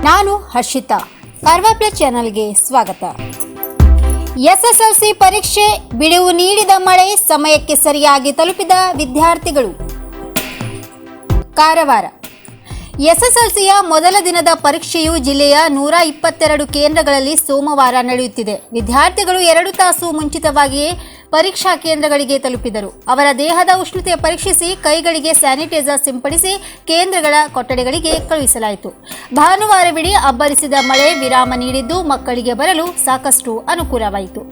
ನಾನು ಹರ್ಷಿತಾ. ಕಾರ್ವಾರ್ ಪ್ಲಸ್ ಚಾನೆಲ್ಗೆ ಸ್ವಾಗತ. ಎಸ್ಎಸ್ಎಲ್ಸಿ ಪರೀಕ್ಷೆ ಬಿಡುವು ನೀಡಿದ ಮಳೆ ಸಮಯಕ್ಕೆ ಸರಿಯಾಗಿ ತಲುಪಿದ ವಿದ್ಯಾರ್ಥಿಗಳು. ಕಾರವಾರ. ಎಸ್ಎಸ್ಎಲ್ಸಿಯ ಮೊದಲ ದಿನದ ಪರೀಕ್ಷೆಯು ಜಿಲ್ಲೆಯ 122 ಕೇಂದ್ರಗಳಲ್ಲಿ ಸೋಮವಾರ ನಡೆಯುತ್ತಿದೆ. ವಿದ್ಯಾರ್ಥಿಗಳು 2 ತಾಸು ಮುಂಚಿತವಾಗಿಯೇ ಪರೀಕ್ಷಾ ಕೇಂದ್ರಗಳಿಗೆ ತಲುಪಿದರು. ಅವರ ದೇಹದ ಉಷ್ಣತೆ ಪರೀಕ್ಷಿಸಿ ಕೈಗಳಿಗೆ ಸ್ಯಾನಿಟೈಸರ್ ಸಿಂಪಡಿಸಿ ಕೇಂದ್ರಗಳ ಕೊಠಡಿಗಳಿಗೆ ಕಳುಹಿಸಲಾಯಿತು. ಭಾನುವಾರವಿಡೀ ಅಬ್ಬರಿಸಿದ ಮಳೆ ವಿರಾಮ ನೀಡಿದ್ದು ಮಕ್ಕಳಿಗೆ ಬರಲು ಸಾಕಷ್ಟು ಅನುಕೂಲವಾಯಿತು.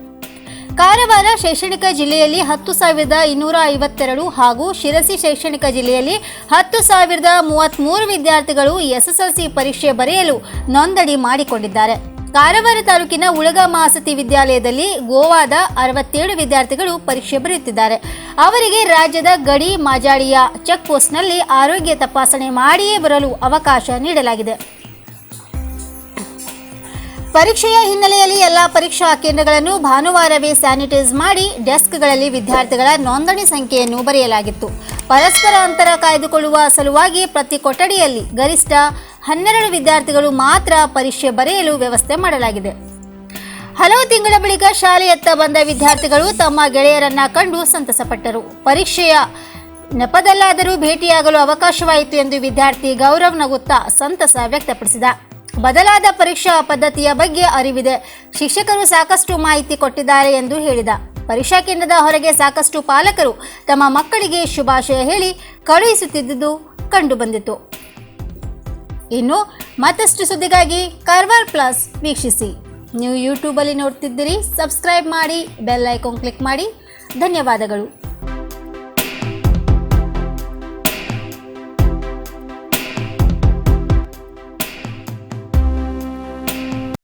ಕಾರವಾರ ಶೈಕ್ಷಣಿಕ ಜಿಲ್ಲೆಯಲ್ಲಿ 10,252 ಹಾಗೂ ಶಿರಸಿ ಶೈಕ್ಷಣಿಕ ಜಿಲ್ಲೆಯಲ್ಲಿ 10,033 ವಿದ್ಯಾರ್ಥಿಗಳು ಎಸ್ಎಸ್ಎಲ್ಸಿ ಪರೀಕ್ಷೆ ಬರೆಯಲು ನೋಂದಣಿ ಮಾಡಿಕೊಂಡಿದ್ದಾರೆ. ಕಾರವಾರ ತಾಲೂಕಿನ ಉಳಗ ಮಹಾಸತಿ ವಿದ್ಯಾಲಯದಲ್ಲಿ ಗೋವಾದ 67 ವಿದ್ಯಾರ್ಥಿಗಳು ಪರೀಕ್ಷೆ ಬರೆಯುತ್ತಿದ್ದಾರೆ. ಅವರಿಗೆ ರಾಜ್ಯದ ಗಡಿ ಮಾಜಾಳಿಯ ಚೆಕ್ ಪೋಸ್ಟ್ನಲ್ಲಿ ಆರೋಗ್ಯ ತಪಾಸಣೆ ಮಾಡಿಯೇ ಬರಲು ಅವಕಾಶ ನೀಡಲಾಗಿದೆ. ಪರೀಕ್ಷೆಯ ಹಿನ್ನೆಲೆಯಲ್ಲಿ ಎಲ್ಲ ಪರೀಕ್ಷಾ ಕೇಂದ್ರಗಳನ್ನು ಭಾನುವಾರವೇ ಸ್ಯಾನಿಟೈಸ್ ಮಾಡಿ ಡೆಸ್ಕ್ಗಳಲ್ಲಿ ವಿದ್ಯಾರ್ಥಿಗಳ ನೋಂದಣಿ ಸಂಖ್ಯೆಯನ್ನು ಬರೆಯಲಾಗಿತ್ತು. ಪರಸ್ಪರ ಅಂತರ ಕಾಯ್ದುಕೊಳ್ಳುವ ಸಲುವಾಗಿ ಪ್ರತಿ ಕೊಠಡಿಯಲ್ಲಿ ಗರಿಷ್ಠ 12 ವಿದ್ಯಾರ್ಥಿಗಳು ಮಾತ್ರ ಪರೀಕ್ಷೆ ಬರೆಯಲು ವ್ಯವಸ್ಥೆ ಮಾಡಲಾಗಿದೆ. ಹಲವು ತಿಂಗಳ ಬಳಿಕ ಶಾಲೆಯತ್ತ ಬಂದ ವಿದ್ಯಾರ್ಥಿಗಳು ತಮ್ಮ ಗೆಳೆಯರನ್ನ ಕಂಡು ಸಂತಸಪಟ್ಟರು. ಪರೀಕ್ಷೆಯ ನೆಪದಲ್ಲಾದರೂ ಭೇಟಿಯಾಗಲು ಅವಕಾಶವಾಯಿತು ಎಂದು ವಿದ್ಯಾರ್ಥಿ ಗೌರವ್ ನಗುತ್ತಾ ಸಂತಸ ವ್ಯಕ್ತಪಡಿಸಿದ. ಬದಲಾದ ಪರೀಕ್ಷಾ ಪದ್ಧತಿಯ ಬಗ್ಗೆ ಅರಿವಿದೆ. ಶಿಕ್ಷಕರು ಸಾಕಷ್ಟು ಮಾಹಿತಿ ಕೊಟ್ಟಿದ್ದಾರೆ ಎಂದು ಹೇಳಿದ. ಪರೀಕ್ಷಾ ಕೇಂದ್ರದ ಹೊರಗೆ ಸಾಕಷ್ಟು ಪಾಲಕರು ತಮ್ಮ ಮಕ್ಕಳಿಗೆ ಶುಭಾಶಯ ಹೇಳಿ ಕಳುಹಿಸುತ್ತಿದ್ದುದು ಕಂಡುಬಂದಿತು. ಇನ್ನು ಮತ್ತಷ್ಟು ಸುದ್ದಿಗಾಗಿ ಕಾರ್ವಾರ್ ಪ್ಲಸ್ ವೀಕ್ಷಿಸಿ. ನೀವು ಯೂಟ್ಯೂಬಲ್ಲಿ ನೋಡ್ತಿದ್ದೀರಿ, ಸಬ್ಸ್ಕ್ರೈಬ್ ಮಾಡಿ, ಬೆಲ್ ಐಕಾನ್ ಕ್ಲಿಕ್ ಮಾಡಿ. ಧನ್ಯವಾದಗಳು.